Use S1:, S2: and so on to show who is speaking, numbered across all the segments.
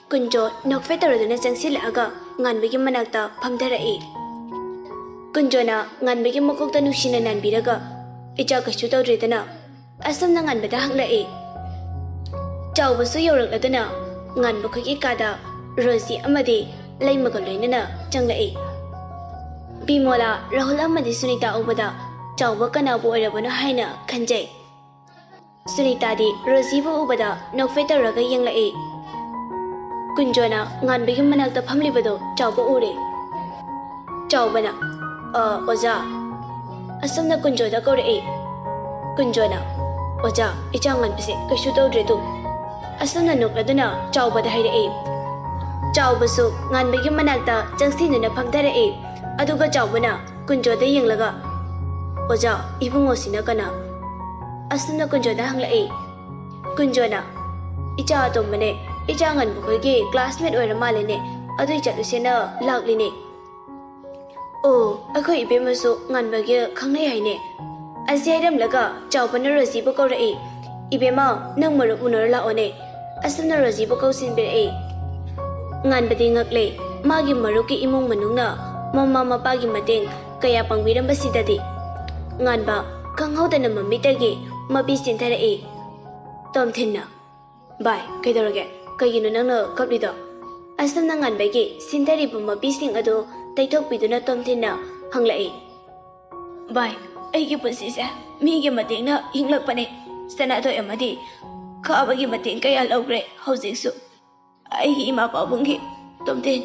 S1: Kunjo nokfe taraduna changsilaga nganbagi manakta phamdarai. Kunjona nganbagi makokta nuksina nanbiraga icha kachu tawdredana asamna nganbada hanglai. Chawbasu yawrakladuna nganba khogi kada Rosie amadi laimaga loinana changlai. Bimola Rahul amadi Sunita ubada chawba kanabu oirabana haina khanjai. Sunita di Rosie bu ubada nokfe taraga yanglai. Kunjona nganbagi manakta phamlibado chawba ure. Chawbana oja asamna kunjoda kaurai. Kunjona oja icha nganbase kaishu tawdredu asamna nokladuna chawbada hairai. Chawbasu nganbagi manakta changsinuna phamdarai. Aduga chawbana kunjoda yenglaga oja ibungosina kana asamna kunjoda hanglai. Kunjona icha atombane icha nganbu khogi classmate oira malene adui chalusena lakline. Oh akhoi ibemasu nganbagi khangnai haine asiairam laga chawbana Rosie bu kaurai. Ibema nang marup unar laone asamna Rosie bu kausin berai. Nganbadi ngakle magi maruki imung manungna mama mapagi mateng kaya pangbirambasidadi nganba khanghaudana mamitagi mabi sintharai. Tomthinna bai kaidorage kaigino nangna kaplido asamna nganbagi sinthari bu mabi sing ado taithokpiduna tomthinna hanglai. Bai aigi pusise migi matengna hinglakpane sanatoi amadi khabagi mateng kaya logre hojiksu aigi ima pabungi tomthin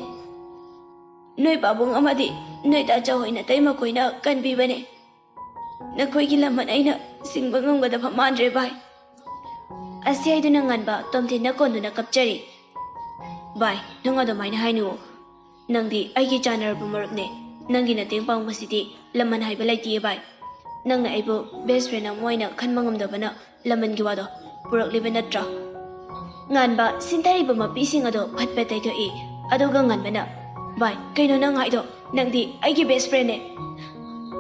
S1: noi babung amadi noi ta chahoina taima koina kanbibane nakhoigi laman aina singba ngamgada phamandre bai asiaiduna nganba tomthinna konduna kapchari. Bai nanga domaina hainu nangdi aigi chanarbu marupne nangi nateng pangmasidi laman haiba laiti bai nangna aibu best friend amoina khanma ngamdabana laman gi wado purakliba natra nganba sintariba mapising ado phatpa taithoi aduga nganbana bai kaino nang haido nangdi aigi best friend ne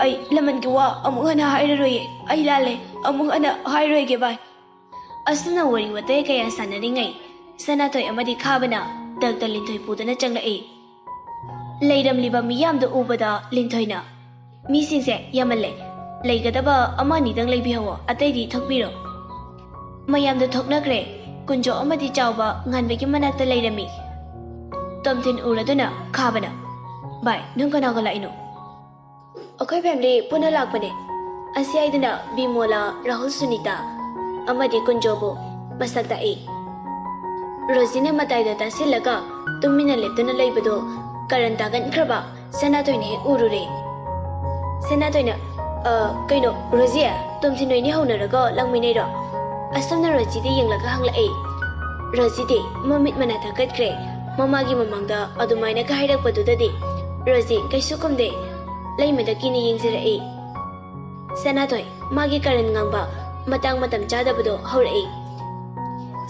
S1: ai laman gi wa amuk hana hairaroye ai lale amuk ana hairoye bai asna wari wate kaya sanaringai sanatoi amadi khabana dagda lintoi pudana changlai. Leiramliba miyamda ubada lintoina misingse yamalle leigadaba amani dang leibihawo ataidi thokbiro mayamda thoknakre kunjo amadi chawba nganbegi manakta leirami. Tomthin uraduna khabana bai nang kana ga laino akhoi family puna lakpane asiaiduna Bimola Rahul Sunita amadi kunjobo masakta e Rosina mataida tasilaga tumina leptuna leibado karanta gan kraba sanatoine urure sanatoina kaino Rosia tumthinoi ni haunaraga langminai ro asamna Rosie de yenglaga hanglai. Rosie de mamit manata katkre mamagi mamangda adumaina ka hairakpadudadi Rosie kaisu kumde laimada kini yengzirai. Sanatoi magi karan ngangba matang matam chadabado haurai.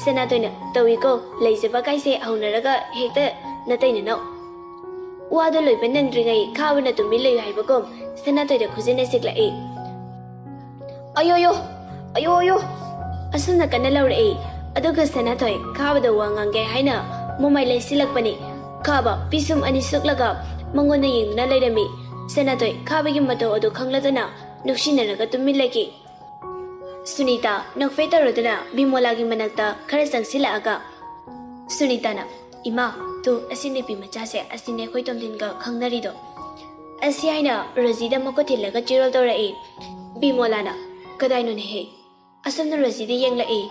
S1: Sanatoina tawiko leijaba kaise haunaraga hekta nataina no wado loiba nangdringai khabana tumi lei haibagom sanatoida khujene siklai. Ayoyo ayoyo asumna kana laurai aduga sanatoi khabada wangange haina momai leisilakpani khaba pisum ani suklaga mangona yengna leirami. Sanatoi khabagi mato adu khangladuna nuksinaraga tumi leki. Sunita nokfe taraduna Bimolagi manakta khara changsilaaga Sunitana ima tu asine pi machase asine khoi tomthinga khangnarido asiaina Rosie da makotilaga chirol torai. Bimolana kadaino ne he asamna Rosie de yenglai.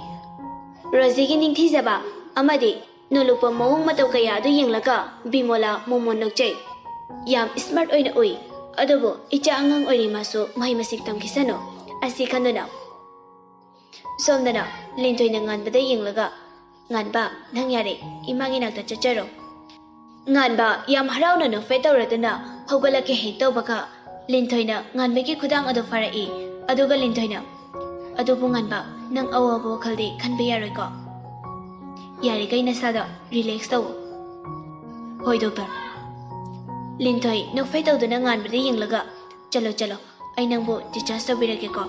S1: Rosie gi ningthijaba amadi nolupa mawung matau kaya adu yenglaga Bimola momon nokchai yam smart oina oi adobo icha angang oiri maso mai masik tamkisano asi khanduna somdana lintoina nganbada yenglaga nganba nang yare imagi nakta chacharo nganba yam harauna no fetauraduna hogalake hetobaka lintoina nganbegi khudang adu farai aduga lintoina adubu nganba nang awabo khalde khanbe yaroi ko yare kaina sada relax taw hoi doctor lintoi no fetauduna nganbada yenglaga chalo chalo ai nangbo discharge tawbirage ko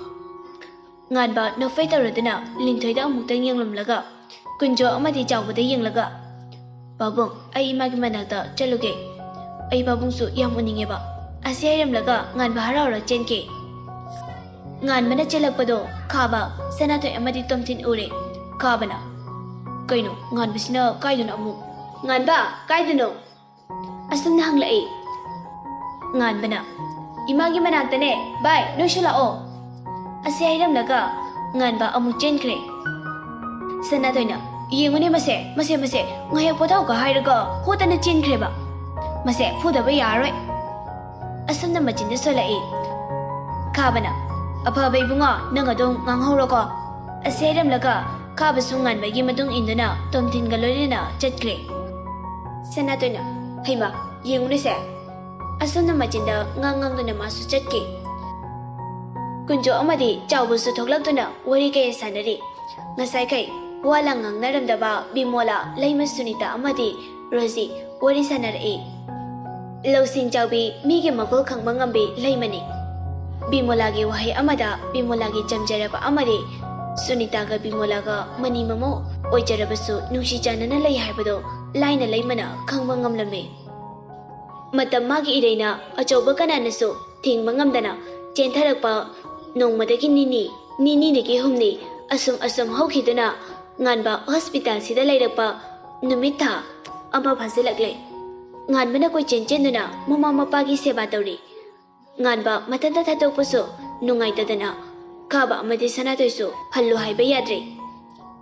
S1: nganba no fetauraduna lintoida amukta yenglamlaga kunjo amadi chawbada yenglaga Pabung, ai imagi manakta chaluge. Ai pabungsu yam uningeba. Asi hairamlaga nganba haraura chenke. Nganbana chelakpado khaba sanatoi amadi tomthin ure. Khabana. Kaino nganbasina kaiduna amu. Nganba kaiduna. Asumna hanglai. Nganbana. Imagi manaktane bai noishu lao. Asi hairamlaga nganba amu chenkre. Sanatoina yengune mase ngayak potau ka hairaga hotana chenkreba. Mase fudaba yaroi. Asumna machinda solai. Khabana. Apa bai bunga nang adong nganghoroko. Asi hairamlaga khabasu nganbagi matung induna tomthin galorina chatkre. Sanatoina haima yengune se. Asumna machinda ngangamduna masu chatke. Kunjo amadi chawbusu thoklaktuna wari kay sanari. Ngasai kai walang ngangngaramdaba Bimola Laima Sunita amadi Rosie wari sanari. Lausing chawbi migi magol khangba ngambi laimani. Bimolagi wahay amada Bimolagi jamjaraba amadi Sunita ga Bimola ga mani mamo oijarabasu nungsi janana lay haibado laina laimana khangba ngamlame. Matam magi ireina achauba kananasu thingba ngamdana chentharakpa nongmadagi nini dagi humni asum haukhiduna nganba hospital sida lairakpa numitha ama phasilagle. Nganbana koi chenchenduna mama mapagi seba tawri. Nganba matanda thatokpasu nungaitadana khaba amadi sanatoisu hallu haiba yadre.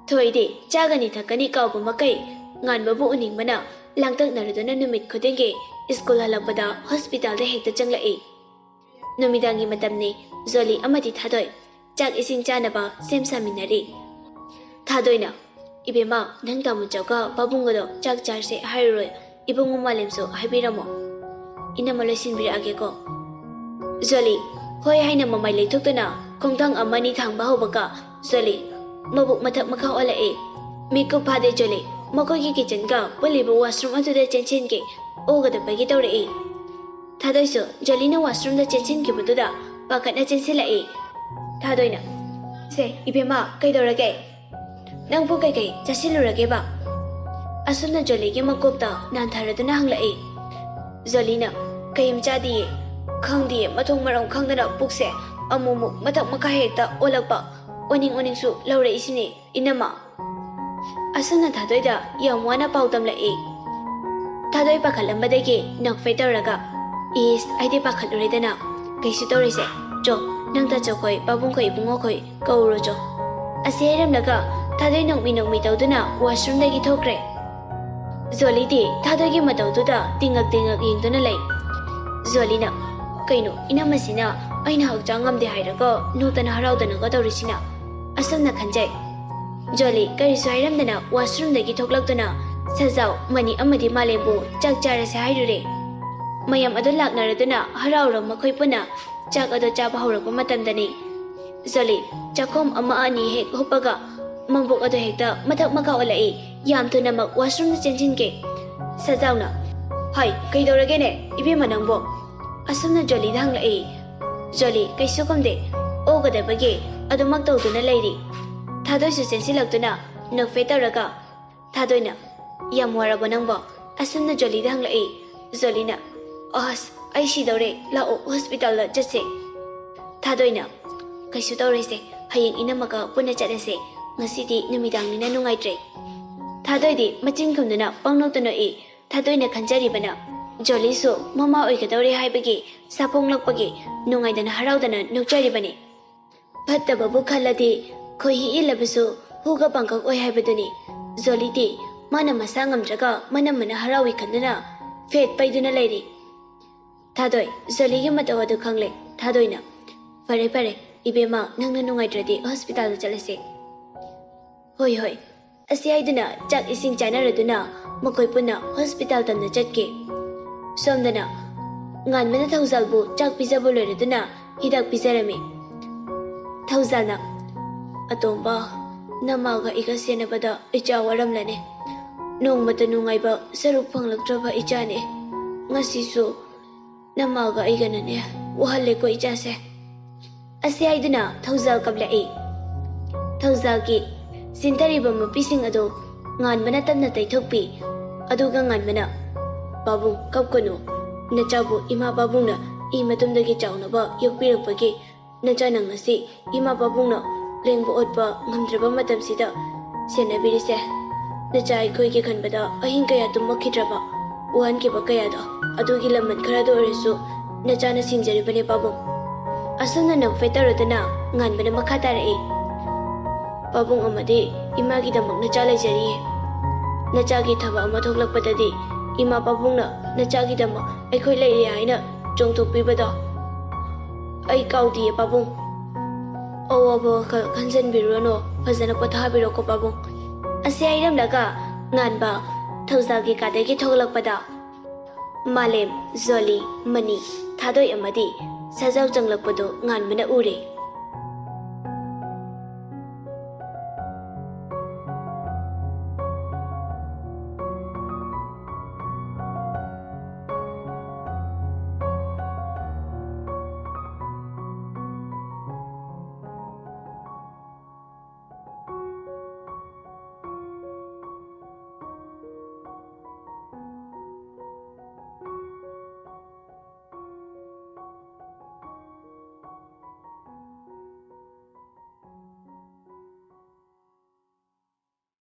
S1: Thoide chagani thakani kawba makai nganbabu uningbana langtaknaruduna numit khudenge school halakpada hospital da hekta changlai. Numidangi matamni Zoli amadi Thadoi chak ising chanaba sem saminari. Thadoina ibema nang tamu chawka babungado chak charse hairoi ibungu malemso haibiramo. Ina malosin bir ageko. Zoli hoi haina mamai leithuktuna khongthang amani thangba hobaka Zoli mabuk mathak makha olae. Mikuk phade Zoli makoi ki kitchen ka pulibu washroom atuda chenchen ke ogada bagi tawre. Thadoiso Jolina washroom da chenchen ke bududa pakatna chensilai. Thadoina se ibema kaidorage nang pu kai chasilurage ba. Asumna Joli gi makopta nantharaduna hanglai. Jolina kayim chadi khangdi mathong marong khangdana pukse amumu mathak makha hekta olakpa oning su laure isini inama. Asumna Thadoida yamwana pautam lai. Thadoi pakhalambadagi nakfai tawraga is aidi pakhaluredana kaisu tawrise jo nang ta chokoi babung koi bungo koi kauro jo. Asi hairamlaga Thadoi nongmi tawduna washroom dagi thokre. Zoli di Thadoi gi matawduda tingak yengduna lai. Zolina kaino inamasina aina hawchang ngamde hairaga nutana haraudana ga tawrisina asumna khanjai. Joli karisu hairamdana washroom dagi thoklaktuna sajau mani amadi malembu chak charase hairure. Mayam ado laknaraduna haraura makhoi puna chak ado chaba haurakpa matamdani Zoli chakhom ama ani hek hopaga mangbuk ado hekta mathak makha olai yam thuna mak washroom da chenchinke. Sajauna hai kaidorage ne ibema nangbo. Asumna Joli dhanglai. Joli kaisu kamde ogada bage ado mak tawduna lairi. Thadoisu chensilaktuna nakfe tawraga Thadoina yam warabo nangbo. Asumna Joli dhanglai. Jolina as ai sidore lao hospital la jase. Thadoina kaisu tawrese hayeng inamaka puna chatase ngasidi numidangni nungaitre. Thadoidi machin khumduna pangnoktuna Thadoina khanjaribana Joli su mama oigadore haibagi saponglakpagi nungaidana haraudana nukjaribani. Phattababu khalladi khohi ilabasu huga pangkak oi haibaduni Joli di mana masa ngamdraga mana harawi khanduna fet paiduna lairi. Thadoi Joli gi mataw adu khangle. Thadoina pare ibema nangna nungaidradi hospital chalase. Hoi asi haiduna chak ising chanaraduna makoi puna hospital tamna chatke. Somdana nganbana Thaujalbu chak pijabu loiraduna hidak pijarami. Thaujalna atomba namaga iga senabada icha waramlane. Nongmata nungaiba saruk phanglaktraba ichane. Ngasisu namaga iganane wahalle ko ichase. Asi haiduna Thaujal kablai. Thaujalgi sintariba mapising ado nganbana tamna taithokpi ꯑꯗꯨꯒ ꯉꯥꯟꯕꯅ ꯄꯥꯕꯨꯡ ꯀꯞꯀꯅꯨ ꯅꯆꯥꯕꯨ ꯏꯃꯥ ꯄꯥꯕꯨꯡꯅ E ꯃꯇꯨꯡꯗꯒꯤ ꯆꯥꯎꯅꯕ ꯌꯣꯛꯄꯤꯔꯛꯄꯒꯤ ꯅꯆꯥꯅ ꯉꯁꯤ ꯏꯃꯥ ꯄꯥꯕꯨꯡꯅ ꯂꯦꯡꯕ ꯑꯣꯠꯄ ꯉꯝꯗ꯭ꯔꯕ ꯃꯇꯝꯁꯤꯗ ꯁꯦꯟꯅꯕꯤꯔꯤꯁꯦ ꯅꯆꯥ ꯑꯩꯈꯣꯏꯒꯤ ꯈꯟꯕꯗ ꯑꯍꯤꯡ ꯀꯌꯥ ꯇꯨꯝꯃꯛꯈꯤꯗ꯭ꯔꯕ ꯋꯥꯍꯟꯈꯤꯕ ꯀꯌꯥꯗꯣ ꯑꯗꯨꯒꯤ ꯂꯃꯟ ꯈꯔꯗ ꯑꯣꯏꯔꯁꯨ ꯅꯆꯥꯅ ꯁꯤꯡꯖꯔꯤꯕꯅꯦ ꯄꯥꯕꯨꯡ ꯑꯁꯨꯝꯅ ꯅꯣꯛꯐꯦꯠ ꯇꯧꯔꯗꯨꯅ ꯉꯥꯟꯕꯅ ꯃꯈꯥ ꯇꯥꯔꯛꯏ ꯄꯥꯕꯨꯡ ꯑꯃꯗꯤ ꯏꯃꯥꯒꯤꯗꯃꯛ ꯅꯆꯥ ꯂꯩꯖꯔꯤꯌꯦ ꯅꯆꯥꯒꯤ ꯊꯕꯛ ꯑꯃ ꯊꯣꯛꯂꯛꯄꯗꯗꯤ ꯏꯃꯥ ꯄꯥꯕꯨꯡꯅ ꯅꯆꯥꯒꯤꯗꯃꯛ ꯑꯩꯈꯣꯏ ꯂꯩꯔꯤ ꯍꯥꯏꯅ ꯆꯣꯡꯊꯣꯛꯄꯤꯕꯗꯣ ꯑꯩ ꯀꯥꯎꯗꯤꯌꯦ ꯄꯥꯕꯨꯡ ꯑꯋꯥꯕ ꯋꯥꯈꯜ ꯈꯟꯖꯟꯕꯤꯔꯨꯔꯅꯣ ꯐꯖꯅ ꯄꯣꯊꯥꯕꯤꯔꯣꯀꯣ ꯄꯥꯕꯨꯡ ꯑꯁꯤ ꯍꯥꯏꯔꯝꯂꯒ ꯉꯥꯟꯕ ꯊꯧꯖꯥꯜꯒꯤ ꯀꯥꯗꯒꯤ ꯊꯣꯛꯂꯛꯄꯗ ꯃꯥꯂꯦꯝ ꯖꯣꯂꯤ ꯃꯅꯤ ꯊꯥꯗꯣꯏ ꯑꯃꯗꯤ ꯁꯖꯥꯎ ꯆꯪꯂꯛꯄꯗꯣ ꯉꯥꯟꯕꯅ ꯎꯔꯦ